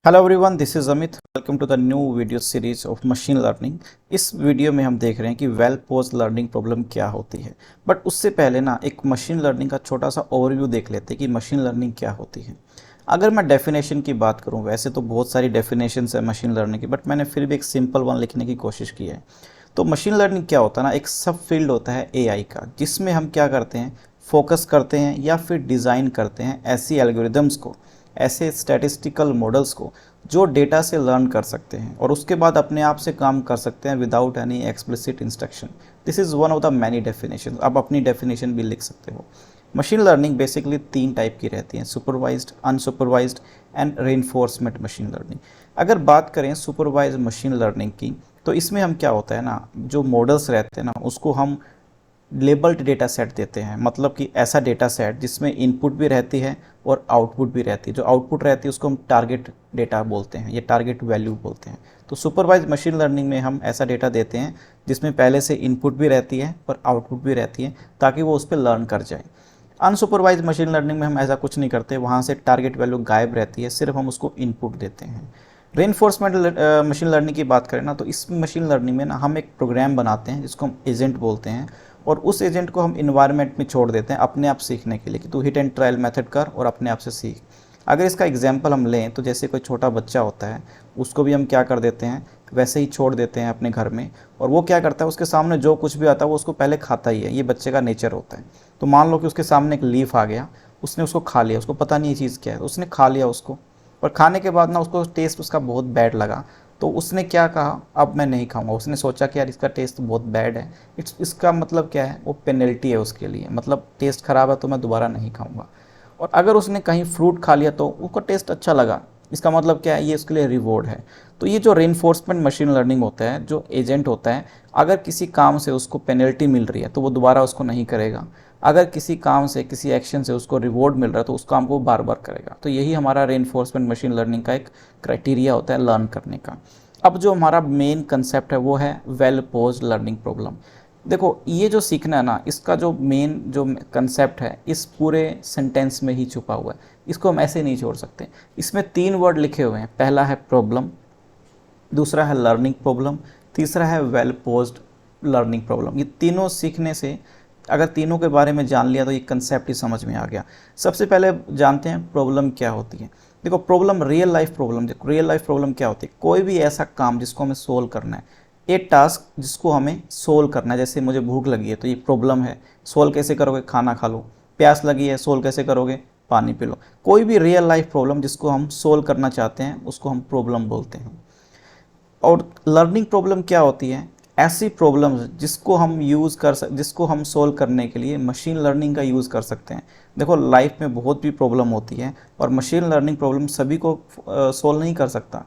Hello everyone, this is Amit. Welcome to the new video series of machine learning. इस video में हम देख रहे हैं कि वेल पोज्ड लर्निंग प्रॉब्लम क्या होती है। बट उससे पहले ना एक मशीन लर्निंग का छोटा सा ओवरव्यू देख लेते हैं कि मशीन लर्निंग क्या होती है। अगर मैं डेफिनेशन की बात करूं, वैसे तो बहुत सारी डेफिनेशंस है मशीन लर्निंग की, बट मैंने फिर भी एक सिंपल वन लिखने की कोशिश की है। तो मशीन लर्निंग क्या होता है ना, एक सब फील्ड होता है एआई का, जिसमें हम क्या करते हैं, फोकस करते हैं या फिर डिज़ाइन करते हैं ऐसी एल्गोरिदम्स को, ऐसे स्टैटिस्टिकल मॉडल्स को जो डेटा से लर्न कर सकते हैं और उसके बाद अपने आप से काम कर सकते हैं without any explicit instruction. This is one of the many definition. आप अपनी डेफिनेशन भी लिख सकते हो। मशीन लर्निंग बेसिकली तीन टाइप की रहती हैं: supervised, unsupervised and reinforcement machine learning. अगर बात करें सुपरवाइज्ड मशीन लर्निंग की, तो इसमें हम क्या होता है ना, जो मॉडल्स रहते हैं ना, उसको हम लेबल्ड डेटा सेट देते हैं। मतलब कि ऐसा डेटा सेट जिसमें इनपुट भी रहती है और आउटपुट भी रहती है। जो आउटपुट रहती है उसको हम टारगेट डेटा बोलते हैं, ये टारगेट वैल्यू बोलते हैं। तो सुपरवाइज मशीन लर्निंग में हम ऐसा डेटा देते हैं जिसमें पहले से इनपुट भी रहती है और आउटपुट भी रहती है, ताकि वो उस पर लर्न कर जाए। अनसुपरवाइज मशीन लर्निंग में हम ऐसा कुछ नहीं करते, वहाँ से टारगेट वैल्यू गायब रहती है, सिर्फ हम उसको इनपुट देते हैं। रेनफोर्समेंट मशीन लर्निंग की बात करें ना, तो इस मशीन लर्निंग में ना हम एक प्रोग्राम बनाते हैं जिसको हम एजेंट बोलते हैं, और उस एजेंट को हम इन्वायरमेंट में छोड़ देते हैं अपने आप सीखने के लिए कि तू हिट एंड ट्रायल मेथड कर और अपने आप से सीख। अगर इसका एग्जांपल हम लें तो जैसे कोई छोटा बच्चा होता है, उसको भी हम क्या कर देते हैं, वैसे ही छोड़ देते हैं अपने घर में, और वो क्या करता है, उसके सामने जो कुछ भी आता है वो उसको पहले खाता ही है। ये बच्चे का नेचर होता है। तो मान लो कि उसके सामने एक लीफ आ गया, उसने उसको खा लिया, उसको पता नहीं ये चीज़ क्या है, उसने खा लिया उसको। पर खाने के बाद ना उसको टेस्ट उसका बहुत बैड लगा, तो उसने क्या कहा, अब मैं नहीं खाऊंगा। उसने सोचा कि यार इसका टेस्ट बहुत बैड है, इसका मतलब क्या है, वो पेनल्टी है उसके लिए, मतलब टेस्ट ख़राब है तो मैं दोबारा नहीं खाऊंगा। और अगर उसने कहीं फ्रूट खा लिया तो उसको टेस्ट अच्छा लगा, इसका मतलब क्या है, ये उसके लिए रिवॉर्ड है। तो ये जो रेनफोर्समेंट मशीन लर्निंग होता है, जो एजेंट होता है, अगर किसी काम से उसको पेनल्टी मिल रही है तो वो दोबारा उसको नहीं करेगा। अगर किसी काम से, किसी एक्शन से उसको रिवॉर्ड मिल रहा है तो उस काम को बार बार करेगा। तो यही हमारा रेनफोर्समेंट मशीन लर्निंग का एक क्राइटेरिया होता है लर्न करने का। अब जो हमारा मेन कंसेप्ट है वो है वेल पोज्ड लर्निंग प्रॉब्लम। देखो, ये जो सीखना है ना, इसका जो मेन जो कंसेप्ट है इस पूरे सेंटेंस में ही छुपा हुआ है। इसको हम ऐसे नहीं छोड़ सकते। इसमें तीन वर्ड लिखे हुए हैं। पहला है प्रॉब्लम, दूसरा है लर्निंग प्रॉब्लम, तीसरा है वेल पोज्ड लर्निंग प्रॉब्लम। ये तीनों सीखने से, अगर तीनों के बारे में जान लिया तो ये कंसेप्ट ही समझ में आ गया। सबसे पहले जानते हैं प्रॉब्लम क्या होती है। देखो, problem real life problem, real life problem क्या होती है, कोई भी ऐसा काम जिसको हमें सोल्व करना है, एक टास्क जिसको हमें सोल्व करना है। जैसे मुझे भूख लगी है तो ये प्रॉब्लम है, सोल्व कैसे करोगे, खाना खा लो। प्यास लगी है, सोल्व कैसे करोगे, पानी पी लो। कोई भी रियल लाइफ प्रॉब्लम जिसको हम सोल्व करना चाहते हैं उसको हम प्रॉब्लम बोलते हैं। और लर्निंग प्रॉब्लम क्या होती है, ऐसी प्रॉब्लम्स जिसको हम जिसको हम सोल्व करने के लिए मशीन लर्निंग का यूज़ कर सकते हैं। देखो, लाइफ में बहुत भी प्रॉब्लम होती है और मशीन लर्निंग प्रॉब्लम सभी को सोल्व नहीं कर सकता।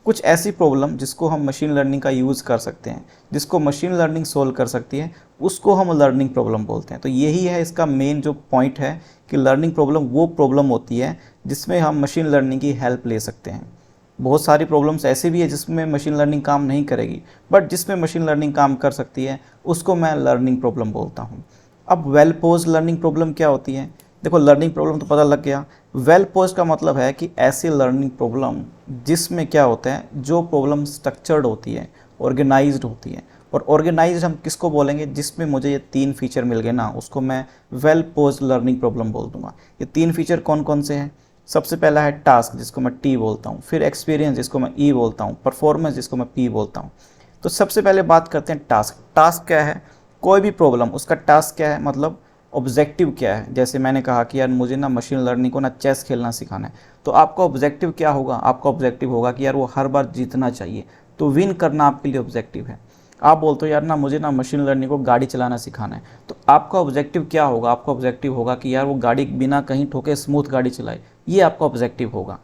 कुछ ऐसी प्रॉब्लम जिसको हम मशीन लर्निंग का यूज़ कर सकते हैं, जिसको मशीन लर्निंग सोल्व कर सकती है, उसको हम लर्निंग प्रॉब्लम बोलते हैं। तो यही है इसका मेन जो पॉइंट है कि लर्निंग प्रॉब्लम वो प्रॉब्लम होती है जिसमें हम मशीन लर्निंग की हेल्प ले सकते हैं। बहुत सारी प्रॉब्लम्स ऐसे भी है जिसमें मशीन लर्निंग काम नहीं करेगी, बट जिसमें मशीन लर्निंग काम कर सकती है उसको मैं लर्निंग प्रॉब्लम बोलता हूँ। अब वेल पोज्ड लर्निंग प्रॉब्लम क्या होती है। देखो, लर्निंग प्रॉब्लम तो पता लग गया। वेल पोज्ड का मतलब है कि ऐसी लर्निंग प्रॉब्लम जिसमें क्या होता है, जो प्रॉब्लम स्ट्रक्चर्ड होती है, ऑर्गेनाइज्ड होती है। और ऑर्गेनाइज्ड हम किसको बोलेंगे, जिसमें मुझे ये तीन फीचर मिल गए ना, उसको मैं वेल पोज्ड लर्निंग प्रॉब्लम बोल दूंगा। ये तीन फीचर कौन कौन से हैं। सबसे पहला है टास्क, जिसको मैं टी बोलता हूँ, फिर एक्सपीरियंस जिसको मैं ई बोलता हूँ, परफॉर्मेंस जिसको मैं पी बोलता हूँ। तो सबसे पहले बात करते हैं टास्क। टास्क क्या है, कोई भी प्रॉब्लम उसका टास्क क्या है, मतलब ऑब्जेक्टिव क्या है। जैसे मैंने कहा कि यार मुझे ना मशीन लर्निंग को ना चेस खेलना सिखाना है, तो आपका ऑब्जेक्टिव क्या होगा, आपका ऑब्जेक्टिव होगा कि यार वो हर बार जीतना चाहिए, तो विन करना आपके लिए ऑब्जेक्टिव है। आप बोलते हो यार ना मुझे ना मशीन लर्निंग को गाड़ी चलाना सिखाना है, तो आपका ऑब्जेक्टिव क्या होगा, आपका ऑब्जेक्टिव होगा कि यार वो गाड़ी बिना कहीं ठोके स्मूथ गाड़ी चलाए, ये आपका ऑब्जेक्टिव होगा।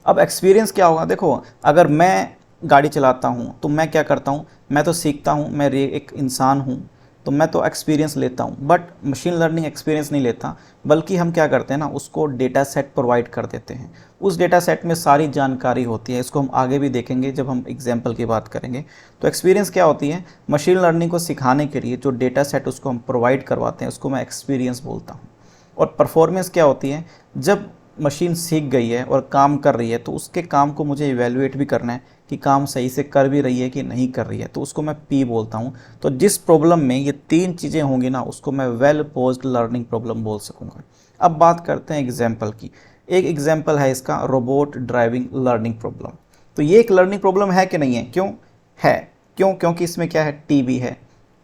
अब एक्सपीरियंस क्या होगा, देखो अगर मैं गाड़ी चलाता हूँ तो मैं क्या करता हूँ, मैं तो सीखता हूँ, मैं एक इंसान हूँ, तो मैं तो एक्सपीरियंस लेता हूँ। बट मशीन लर्निंग एक्सपीरियंस नहीं लेता, बल्कि हम क्या करते हैं ना, उसको डेटा सेट प्रोवाइड कर देते हैं। उस डेटा सेट में सारी जानकारी होती है। इसको हम आगे भी देखेंगे जब हम एग्जाम्पल की बात करेंगे। तो एक्सपीरियंस क्या होती है, मशीन लर्निंग को सिखाने के लिए जो डेटा सेट उसको हम प्रोवाइड करवाते हैं उसको मैं एक्सपीरियंस बोलता हूँ। और परफॉर्मेंस क्या होती है, जब मशीन सीख गई है और काम कर रही है तो उसके काम को मुझे इवेल्युएट भी करना है कि काम सही से कर भी रही है कि नहीं कर रही है, तो उसको मैं पी बोलता हूँ। तो जिस प्रॉब्लम में ये तीन चीज़ें होंगी ना उसको मैं वेल पोज्ड लर्निंग प्रॉब्लम बोल सकूँगा। अब बात करते हैं एग्जाम्पल की। एक एग्जाम्पल है इसका रोबोट ड्राइविंग लर्निंग प्रॉब्लम। तो ये एक लर्निंग प्रॉब्लम है कि नहीं है? क्यों है? क्योंकि इसमें क्या है, टी भी है,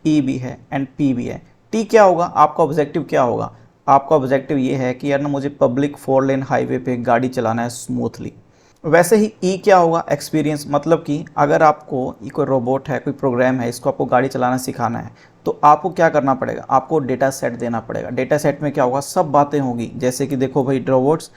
ई भी है एंड पी भी है। टी क्या होगा, आपका ऑब्जेक्टिव क्या होगा? आपका ऑब्जेक्टिव ये है कि यार ना मुझे पब्लिक 4 लेन हाईवे पे गाड़ी चलाना है स्मूथली। वैसे ही ई क्या होगा, एक्सपीरियंस। मतलब कि अगर आपको ये कोई रोबोट है, कोई प्रोग्राम है, इसको आपको गाड़ी चलाना सिखाना है तो आपको क्या करना पड़ेगा, आपको डेटा सेट देना पड़ेगा। डेटा सेट में क्या होगा, सब बातें होंगी। जैसे कि देखो भाई रोबोट्स,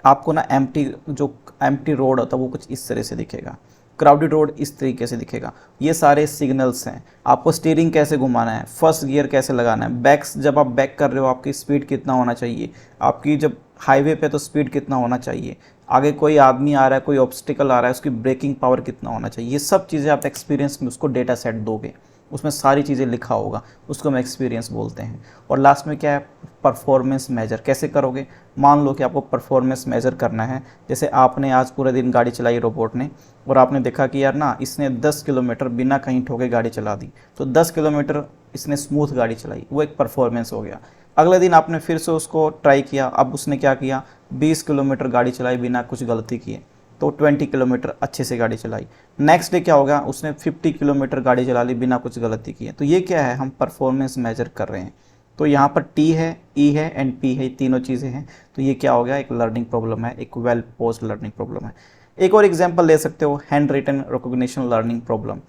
आपको ना एम्प्टी रोड होता है वो कुछ इस तरह से दिखेगा, क्राउडेड रोड इस तरीके से दिखेगा। ये सारे सिग्नल्स हैं। आपको स्टीयरिंग कैसे घुमाना है, फर्स्ट गियर कैसे लगाना है, बैक्स जब आप बैक कर रहे हो आपकी स्पीड कितना होना चाहिए, आपकी जब हाईवे पे तो स्पीड कितना होना चाहिए, आगे कोई आदमी आ रहा है, कोई ऑब्स्टिकल आ रहा है, उसकी ब्रेकिंग पावर कितना होना चाहिए। ये सब चीज़ें आप एक्सपीरियंस में उसको डेटा सेट दोगे, उसमें सारी चीज़ें लिखा होगा, उसको हम एक्सपीरियंस बोलते हैं। और लास्ट में क्या है, परफॉर्मेंस मेजर कैसे करोगे। मान लो कि आपको परफॉर्मेंस मेजर करना है। जैसे आपने आज पूरे दिन गाड़ी चलाई रोबोट ने और आपने देखा कि यार ना इसने 10 किलोमीटर बिना कहीं ठोके गाड़ी चला दी, तो 10 किलोमीटर इसने स्मूथ गाड़ी चलाई, वो एक परफॉर्मेंस हो गया। अगले दिन आपने फिर से उसको ट्राई किया, अब उसने क्या किया, 20 किलोमीटर गाड़ी चलाई बिना कुछ गलती किए, तो 20 किलोमीटर अच्छे से गाड़ी चलाई। नेक्स्ट डे क्या होगा, उसने 50 किलोमीटर गाड़ी चला ली बिना कुछ गलती किए। तो ये क्या है, हम परफॉर्मेंस मेजर कर रहे हैं। तो यहाँ पर टी है, ई है एंड पी है, तीनों चीज़ें हैं। तो ये क्या हो गया, एक लर्निंग प्रॉब्लम है, एक वेल पोज्ड लर्निंग प्रॉब्लम है। एक और एग्जांपल ले सकते हो, hand written recognition learning problem.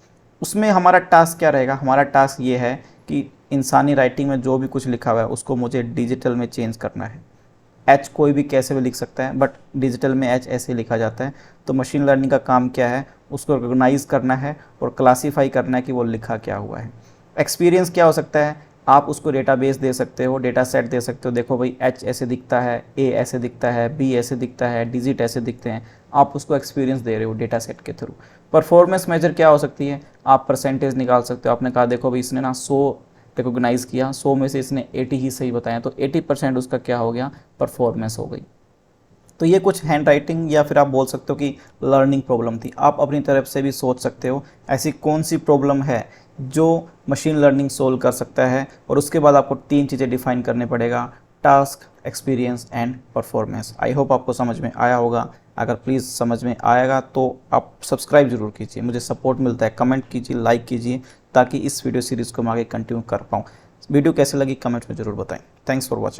उसमें हमारा टास्क क्या रहेगा, हमारा टास्क ये है कि इंसानी राइटिंग में जो भी कुछ लिखा हुआ है उसको मुझे डिजिटल में चेंज करना है। एच कोई भी कैसे भी लिख सकता है, बट डिजिटल में एच ऐसे लिखा जाता है। तो मशीन लर्निंग का काम क्या है, उसको रिकॉग्नाइज करना है और क्लासीफाई करना है कि वो लिखा क्या हुआ है। एक्सपीरियंस क्या हो सकता है, आप उसको डेटाबेस दे सकते हो, डेटा सेट दे सकते हो। देखो भाई एच ऐसे दिखता है, ए ऐसे दिखता है, बी ऐसे दिखता है, डिजिट ऐसे दिखते हैं। आप उसको एक्सपीरियंस दे रहे हो डेटा सेट के थ्रू। परफॉर्मेंस मेजर क्या हो सकती है, आप परसेंटेज निकाल सकते हो। आपने कहा देखो भाई इसने ना 100 रिकोगनाइज किया, 100 में से इसने 80 ही सही बताया, तो 80% उसका क्या हो गया, परफॉर्मेंस हो गई। तो ये कुछ हैंड राइटिंग या फिर आप बोल सकते हो कि लर्निंग प्रॉब्लम थी। आप अपनी तरफ से भी सोच सकते हो ऐसी कौन सी प्रॉब्लम है जो मशीन लर्निंग सोल्व कर सकता है। और उसके बाद आपको 3 चीज़ें डिफाइन करने पड़ेगा, task, experience and performance. I hope आपको समझ में आया होगा। अगर प्लीज़ समझ में आएगा तो आप सब्सक्राइब जरूर कीजिए, मुझे सपोर्ट मिलता है। कमेंट कीजिए, लाइक कीजिए, ताकि इस वीडियो सीरीज़ को मैं आगे कंटिन्यू कर पाऊँ। वीडियो कैसे लगी कमेंट में ज़रूर बताएं। Thanks for watching.